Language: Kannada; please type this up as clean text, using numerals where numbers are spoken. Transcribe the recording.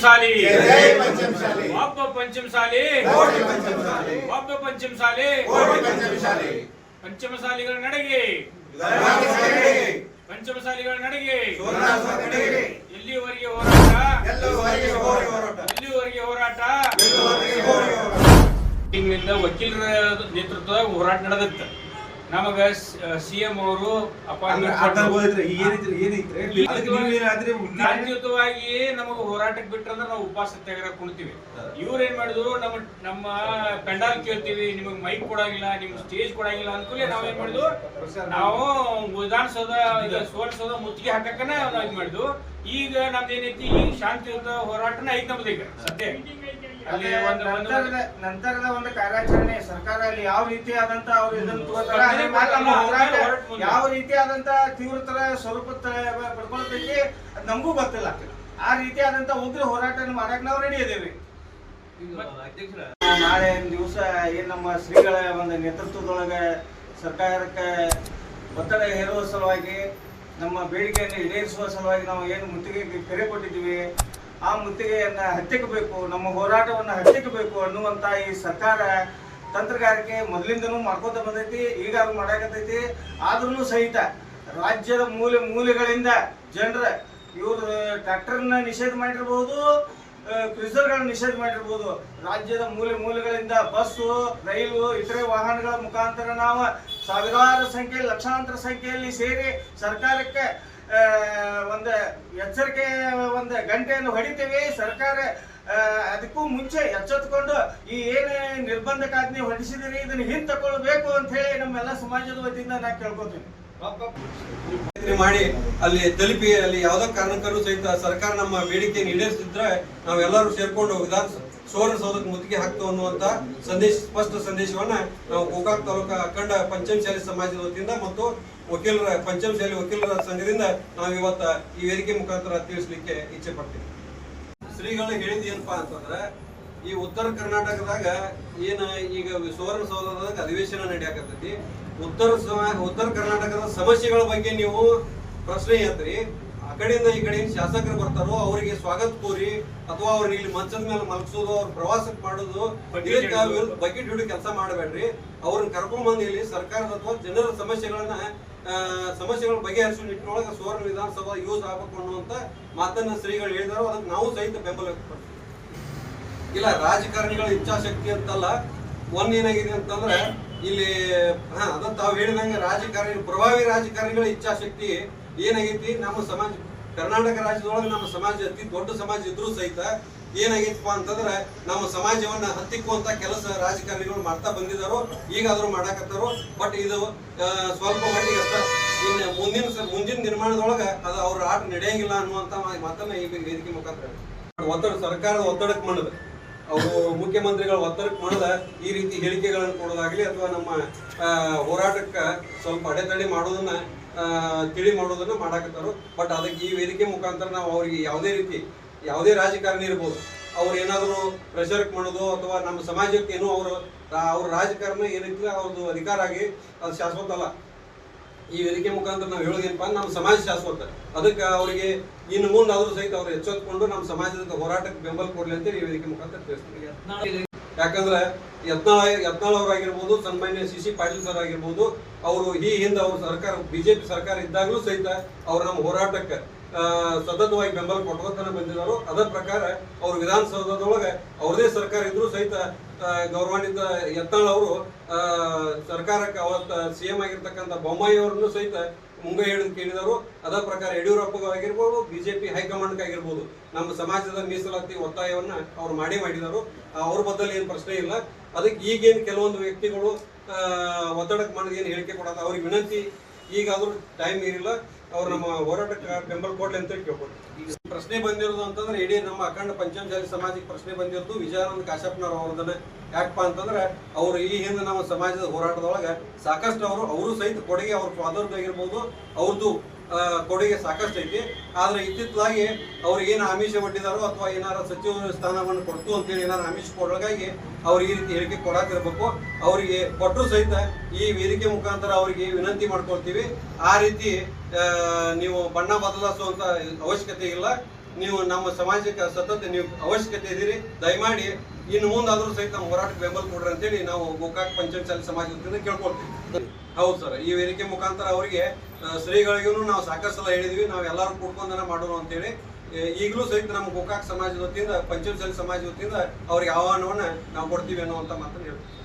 पंचमसाली जय पंचमसाली वाप पंचमसाली कोटि पंचमसाली वाप पंचमसाली कोटि पंचमसाली पंचमसालिಗಳ ನಡೆಗೆ पंचमसालिಗಳ ನಡೆಗೆ ಎಲ್ಲಿವರೆಗೆ ಹೋರಾಟ ಇಂಗ್ಲಿಂದ ವಕೀಲರ ನೇತೃತ್ವದಾಗ ಹೋರಾಟ ನಡೆದಿತ್ತು ನಮಗ ಸಿಎಂ ಅವರು ಶಾಂತಿಯುತವಾಗಿ ನಮಗ ಹೋರಾಟಕ್ಕೆ ಬಿಟ್ರಂದ್ರೆ ನಾವು ಉಪವಾಸ ಸತ್ಯಾಗ್ರಹ ಕುಣಿತೀವಿ. ಇವ್ರು ಏನ್ ಮಾಡಿದ್ರು, ನಮ್ಮ ಪೆಂಡಾಲ್ ಕೇಳ್ತೀವಿ, ನಿಮಗ್ ಮೈಕ್ ಕೊಡಂಗಿಲ್ಲ, ನಿಮ್ಗೆ ಸ್ಟೇಜ್ ಕೊಡಂಗಿಲ್ಲ ಅನ್ಕೂಲೆ ನಾವೇನ್ ಮಾಡಿದ್ವು, ನಾವು ವಿಧಾನಸೌಧ ಸುವರ್ಣಸೌಧ ಮುತ್ತಿಗೆ ಹಾಕಕ್ಕನ ನಾವ್ ಇದ್ ಮಾಡಿದ್ವು. ಈಗ ನಮ್ದು ಏನೈತಿ, ಈಗ ಶಾಂತಿಯುತ ಹೋರಾಟನ ಐತಿ ನಮ್ದು. ಈಗ ಸದ್ಯ ನಂತರದ ಒಂದು ಕಾರ್ಯಾಚರಣೆ ಸರ್ಕಾರ ಅಲ್ಲಿ ಯಾವ ರೀತಿಯಾದಂತ ಅವ್ರು ಇದನ್ನು ತಗೋತಾರ, ಯಾವ ರೀತಿಯಾದಂತ ತೀವ್ರತರ ಸ್ವರೂಪ ಪಡ್ಕೊಳ್ತೈತಿ ಅದ್ ನಮಗೂ ಗೊತ್ತಿಲ್ಲ. ಆ ರೀತಿಯಾದಂತ ಉಗ್ರ ಹೋರಾಟ ಮಾಡಕ್ ನಾವು ರೆಡಿ ಇದೇವಿ. ನಾಳೆ ದಿವಸ ಏನ್ ನಮ್ಮ ಶ್ರೀಗಳ ಒಂದು ನೇತೃತ್ವದೊಳಗೆ ಸರ್ಕಾರಕ್ಕೆ ಒತ್ತಡ ಹೇರುವ ಸಲುವಾಗಿ, ನಮ್ಮ ಬೇಡಿಕೆಯನ್ನು ಈಡೇರಿಸುವ ಸಲುವಾಗಿ ನಾವು ಏನು ಮುತ್ತಿಗೆ ಕರೆ ಕೊಟ್ಟಿದ್ದೀವಿ, ಆ ಮುತ್ತಿಗೆಯನ್ನ ಹತ್ತಿಕ್ಕಬೇಕು, ನಮ್ಮ ಹೋರಾಟವನ್ನು ಹತ್ತಿಕ್ಕಬೇಕು ಅನ್ನುವಂತ ಈ ಸರ್ಕಾರ ತಂತ್ರಗಾರಿಕೆ ಮೊದಲಿಂದನೂ ಮಾಡ್ಕೋತ ಬಂದೈತಿ, ಈಗ ಅದು ಮಾಡಾಕತೈತಿ. ಆದ್ರೂ ಸಹಿತ ರಾಜ್ಯದ ಮೂಲೆಗಳಿಂದ ಜನರ ಇವರು ಟ್ರ್ಯಾಕ್ಟರ್ನ ನಿಷೇಧ ಮಾಡಿರ್ಬೋದು, ಕ್ರೂಸರ್ಗಳನ್ನ ನಿಷೇಧ ಮಾಡಿರ್ಬೋದು, ರಾಜ್ಯದ ಮೂಲೆಗಳಿಂದ ಬಸ್ಸು, ರೈಲು, ಇತರೆ ವಾಹನಗಳ ಮುಖಾಂತರ ನಾವು ಸಾವಿರಾರು ಸಂಖ್ಯೆ, ಲಕ್ಷಾಂತರ ಸಂಖ್ಯೆಯಲ್ಲಿ ಸೇರಿ ಸರ್ಕಾರಕ್ಕೆ ಒಂದು ಎಚ್ಚರಿಕೆ ಒಂದು ಗಂಟೆಯನ್ನು ಹೊಡಿತೇವೆ. ಸರ್ಕಾರ ಅದಕ್ಕೂ ಮುಂಚೆ ಎಚ್ಚೆತ್ತುಕೊಂಡು ಈ ಏನೇ ನಿರ್ಬಂಧಕಾಜ್ಞೆ ಹೊರಡಿಸಿದಿರಿ ಇದನ್ನು ಹಿಂತಕೊಳ್ಬೇಕು ಅಂತ ಹೇಳಿ ನಮ್ಮೆಲ್ಲ ಸಮಾಜದ ವತಿಯಿಂದ ನಾನು ಕೇಳ್ಕೊತೀನಿ. ಮಾಡಿ ಅಲ್ಲಿ ತಲುಪಿ ಅಲ್ಲಿ ಯಾವ್ದೋ ಕಾರಣಕ್ಕೂ ಸಹಿತ ಸರ್ಕಾರ ನಮ್ಮ ಬೇಡಿಕೆಯನ್ನು ಈಡೇರಿಸಿದ್ರೆ ನಾವೆಲ್ಲರೂ ಸೇರ್ಕೊಂಡು ಸುವರ್ಣಸೌಧಕ್ಕೆ ಮುತ್ತಿಗೆ ಹಾಕ್ತು ಅನ್ನುವಂತ ಸ್ಪಷ್ಟ ಸಂದೇಶವನ್ನ ನಾವು ಗೋಕಾಕ್ ತಾಲೂಕಾ ಅಖಂಡ ಪಂಚಮಸಾಲಿ ಸಮಾಜದ ವತಿಯಿಂದ ಮತ್ತು ಪಂಚಮಸಾಲಿ ವಕೀಲರ ಸಂಘದಿಂದ ನಾವು ಇವತ್ತ ಈ ವೇದಿಕೆ ಮುಖಾಂತರ ತಿಳಿಸ್ಲಿಕ್ಕೆ ಇಚ್ಛೆ ಪಡ್ತೀವಿ. ಶ್ರೀಗಳು ಹೇಳಿದ ಏನಪ್ಪಾ ಅಂತಂದ್ರೆ, ಈ ಉತ್ತರ ಕರ್ನಾಟಕದಾಗ ಏನ ಈಗ ಸುವರ್ಣಸೌಧದಾಗ ಅಧಿವೇಶನ ನಡೆಯಾಕತ್ತೈತಿ. ಉತ್ತರ ಕರ್ನಾಟಕದ ಸಮಸ್ಯೆಗಳ ಬಗ್ಗೆ ನೀವು ಪ್ರಶ್ನೆ ಎತ್ತರಿ, ಆ ಕಡೆಯಿಂದ ಈ ಕಡೆ ಶಾಸಕರು ಬರ್ತಾರೋ ಅವರಿಗೆ ಸ್ವಾಗತ ಕೋರಿ ಅಥವಾ ಅವ್ರಿಗೆ ಇಲ್ಲಿ ಮಂಚದ ಮೇಲೆ ಮಲಗಿಸೋದು, ಅವ್ರ ಪ್ರವಾಸಕ್ಕೆ ಮಾಡೋದು, ಬಕೆಟ್ ಹಿಡಿದು ಕೆಲಸ ಮಾಡಬೇಡ್ರಿ. ಅವ್ರನ್ನ ಕರ್ಕೊಂಡ್ ಬಂದು ಇಲ್ಲಿ ಸರ್ಕಾರದ ಅಥವಾ ಜನರ ಸಮಸ್ಯೆಗಳ ಬಗೆಹರಿಸುವ ನಿಟ್ಟಿನೊಳಗೆ ಸುವರ್ಣ ವಿಧಾನಸಭಾ ಯೂಸ್ ಆಗಬೇಕು ಅನ್ನುವಂತ ಮಾತನ್ನ ಶ್ರೀಗಳು ಹೇಳಿದಾರೋ ಅದಕ್ಕೆ ನಾವು ಸಹಿತ ಬೆಂಬಲ ವ್ಯಕ್ತಪಡ್ತೀವಿ. ಇಲ್ಲ ರಾಜಕಾರಣಿಗಳ ಇಚ್ಛಾಶಕ್ತಿ ಅಂತಲ್ಲ, ಏನಾಗಿದೆ ಅಂತಂದ್ರೆ ಇಲ್ಲಿ ಅದ ತಾವು ಹೇಳಿದಂಗೆ ಪ್ರಭಾವಿ ರಾಜಕಾರಣಿಗಳ ಇಚ್ಛಾಶಕ್ತಿ ಏನಾಗೈತಿ, ನಮ್ಮ ಸಮಾಜ ಕರ್ನಾಟಕ ರಾಜ್ಯದೊಳಗೆ ನಮ್ಮ ಸಮಾಜ ಅತಿ ದೊಡ್ಡ ಸಮಾಜ ಇದ್ರೂ ಸಹಿತ ಏನಾಗೈತಪ್ಪ ಅಂತಂದ್ರೆ ನಮ್ಮ ಸಮಾಜವನ್ನ ಹತ್ತಿಕ್ಕುವಂತ ಕೆಲಸ ರಾಜಕಾರಣಿಗಳು ಮಾಡ್ತಾ ಬಂದಿದ್ದಾರೋ, ಈಗಾದ್ರೂ ಮಾಡಾಕತ್ತಾರೋ. ಬಟ್ ಇದು ಸ್ವಲ್ಪ ಮಟ್ಟಿಗೆ ಅಷ್ಟ, ಇನ್ನು ಮುಂದಿನ ನಿರ್ಮಾಣದೊಳಗ ಅದು ಅವ್ರ ಆಟ ನಡೆಯಂಗಿಲ್ಲ ಅನ್ನುವಂತ ಮಾತನ್ನ ಈ ವೇದಿಕೆ ಮುಖಾಂತರ ಸರ್ಕಾರದ ಒತ್ತಡಕ್ಕೆ ಮಾಡದ, ಅವರು ಮುಖ್ಯಮಂತ್ರಿಗಳ ಒತ್ತಡಕ್ಕೆ ಮಾಡದ ಈ ರೀತಿ ಹೇಳಿಕೆಗಳನ್ನು ಕೊಡೋದಾಗ್ಲಿ ಅಥವಾ ನಮ್ಮ ಹೋರಾಟಕ್ಕೆ ಸ್ವಲ್ಪ ಅಡೆತಡೆ ಮಾಡೋದನ್ನ ತಿಳಿ ಮಾಡೋದನ್ನ ಮಾಡಾಕತ್ತಾರೋ. ಬಟ್ ಅದಕ್ಕೆ ಈ ವೇದಿಕೆ ಮುಖಾಂತರ ನಾವು ಅವ್ರಿಗೆ ಯಾವುದೇ ರಾಜಕಾರಣಿ ಇರ್ಬೋದು, ಅವ್ರು ಏನಾದ್ರು ಪ್ರೆಷರ್ ಮಾಡೋದು ಅಥವಾ ನಮ್ಮ ಸಮಾಜಕ್ಕೆ ಏನೋ ಅವ್ರ ರಾಜಕಾರಣ ಏನೈತಿ ಅವ್ರದ್ದು ಅಧಿಕಾರ ಆಗಿ ಅದು ಶಾಶ್ವತ ಅಲ್ಲ. ಈ ವೇದಿಕೆ ಮುಖಾಂತರ ನಾವು ಹೇಳೋದೇನಪ್ಪ, ನಮ್ಮ ಸಮಾಜ ಶಾಶ್ವತ, ಅದಕ್ಕೆ ಅವರಿಗೆ ಇನ್ನು ಮುಂದಾದ್ರೂ ಸಹಿತ ಅವ್ರು ಎಚ್ಚೆತ್ಕೊಂಡು ನಮ್ಮ ಸಮಾಜದ ಹೋರಾಟಕ್ಕೆ ಬೆಂಬಲ ಕೊಡ್ಲಿ ಅಂತ ಈ ವೇದಿಕೆ ಮುಖಾಂತರ ತಿಳಿಸ್ತೀವಿ. ಯಾಕಂದ್ರೆ ಯತ್ನಾಳ್ ಅವರಾಗಿರ್ಬೋದು, ಸನ್ಮಾನ್ಯ ಸಿ ಪಾಟೀಲ್ ಸರ್ ಆಗಿರ್ಬೋದು, ಅವರು ಈ ಹಿಂದೆ ಅವ್ರ ಸರ್ಕಾರ ಬಿಜೆಪಿ ಸರ್ಕಾರ ಇದ್ದಾಗಲೂ ಸಹಿತ ಅವ್ರು ನಮ್ಮ ಹೋರಾಟಕ್ಕೆ ಸತತವಾಗಿ ಬೆಂಬಲ ಕೊಟ್ಕೊತಾನೆ ಬಂದಿದ್ದಾರೆ. ಅದರ ಪ್ರಕಾರ ಅವ್ರ ವಿಧಾನಸೌಧದೊಳಗೆ ಅವ್ರದೇ ಸರ್ಕಾರ ಇದ್ರು ಸಹಿತ ಗೌರವಾನ್ವಿತ ಯತ್ನಾಳ್ ಅವರು ಸರ್ಕಾರಕ್ಕೆ ಅವತ್ತ ಸಿಎಂ ಆಗಿರ್ತಕ್ಕಂಥ ಬೊಮ್ಮಾಯಿ ಅವರನ್ನು ಸಹಿತ ಮುಂಗೈ ಹಿಡಿದು ಕೇಳಿದರು. ಅದರ ಪ್ರಕಾರ ಯಡಿಯೂರಪ್ಪ ಆಗಿರ್ಬೋದು, ಬಿಜೆಪಿ ಹೈಕಮಾಂಡ್ ಆಗಿರ್ಬೋದು, ನಮ್ಮ ಸಮಾಜದ ಮೀಸಲಾತಿ ಒತ್ತಾಯವನ್ನ ಅವ್ರು ಮಾಡಿದರು. ಅವ್ರ ಬದಲು ಏನು ಪ್ರಶ್ನೆ ಇಲ್ಲ. ಅದಕ್ಕೆ ಈಗೇನು ಕೆಲವೊಂದು ವ್ಯಕ್ತಿಗಳು ಒತ್ತಡಕ್ಕೆ ಮಾಡಿದ ಏನು ಹೇಳಿಕೆ ಕೊಡೋದು ಅವ್ರಿಗೆ ವಿನಂತಿ, ಈಗಾದ್ರೂ ಟೈಮ್ ಇರಿಲ್ಲ, ಅವ್ರು ನಮ್ಮ ಹೋರಾಟಕ್ಕೆ ಬೆಂಬಲ ಕೊಡ್ಲಿ ಅಂತ ಕೇಳ್ಕೊಡ್ತೀವಿ. ಈಗ ಪ್ರಶ್ನೆ ಬಂದಿರೋದು ಅಂತಂದ್ರೆ ಇಡೀ ನಮ್ಮ ಅಖಂಡ ಪಂಚಮಸಾಲಿ ಸಮಾಜಕ್ಕೆ ಪ್ರಶ್ನೆ ಬಂದಿರೋದು ವಿಜಯಾನಂದ ಕಾಶ್ಯಪ್ನವ್ರು ಅವ್ರದನ್ನ. ಯಾಕಪ್ಪ ಅಂತಂದ್ರೆ ಅವರು ಈ ಹಿಂದೆ ನಮ್ಮ ಸಮಾಜದ ಹೋರಾಟದೊಳಗೆ ಸಾಕಷ್ಟು ಅವರು ಸಹಿತ ಕೊಡುಗೆ, ಅವ್ರ ಫಾದರ್ದು ಆಗಿರ್ಬೋದು, ಅವ್ರದ್ದು ಕೊಡುಗೆ ಸಾಕಷ್ಟು ಐತಿ. ಆದ್ರೆ ಇತ್ತಿತ್ತಲಾಗಿ ಅವ್ರಿಗೆ ಏನು ಆಮಿಷ ಒಡ್ಡಿದಾರೋ ಅಥವಾ ಏನಾರ ಸಚಿವ ಸ್ಥಾನವನ್ನು ಕೊಡ್ತು ಅಂತೇಳಿ ಏನಾರು ಆಮಿಷ ಕೊಡೋಗಾಗಿ ಅವ್ರು ಈ ರೀತಿ ಹೇಳಿಕೆ ಕೊಡಾತಿರ್ಬೇಕು. ಅವರಿಗೆ ಕೊಟ್ಟರು ಸಹಿತ ಈ ವೇದಿಕೆ ಮುಖಾಂತರ ಅವರಿಗೆ ವಿನಂತಿ ಮಾಡ್ಕೊಳ್ತೀವಿ, ಆ ರೀತಿ ನೀವು ಬಣ್ಣ ಬದಲಾಯಿಸುವಂತ ಅವಶ್ಯಕತೆ ಇಲ್ಲ. ನೀವು ನಮ್ಮ ಸಮಾಜಕ್ಕೆ ಸತತ ನೀವು ಅವಶ್ಯಕತೆ ಇದ್ದೀರಿ. ದಯಮಾಡಿ ಇನ್ನು ಮುಂದಾದ್ರೂ ಸಹಿತ ನಮ್ಮ ಹೋರಾಟಕ್ಕೆ ಬೆಂಬಲ ಕೊಡ್ರಿ ಅಂತೇಳಿ ನಾವು ಗೋಕಾಕ್ ಪಂಚಮಸಾಲಿ ಸಮಾಜ ವತಿಯಿಂದ ಕೇಳ್ಕೊಳ್ತೀವಿ. ಹೌದು ಸರ್, ಈ ವೇದಿಕೆ ಮುಖಾಂತರ ಅವರಿಗೆ ಶ್ರೀಗಳಿಗೂ ನಾವು ಸಾಕಷ್ಟು ಸಲ ಹೇಳಿದ್ವಿ, ನಾವು ಎಲ್ಲರೂ ಕೂಡ್ಕೊಂಡನ ಮಾಡೋಣ ಅಂತೇಳಿ. ಈಗಲೂ ಸಹಿತ ನಮ್ಮ ಗೋಕಾಕ್ ಸಮಾಜದ ವತಿಯಿಂದ ಪಂಚಮಸಾಲಿ ಸಮಾಜ ವತಿಯಿಂದ ಅವ್ರಿಗೆ ಆಹ್ವಾನವನ್ನ ನಾವು ಕೊಡ್ತೀವಿ ಅನ್ನುವಂಥ ಮಾತನ್ನು ಹೇಳ್ತೀವಿ.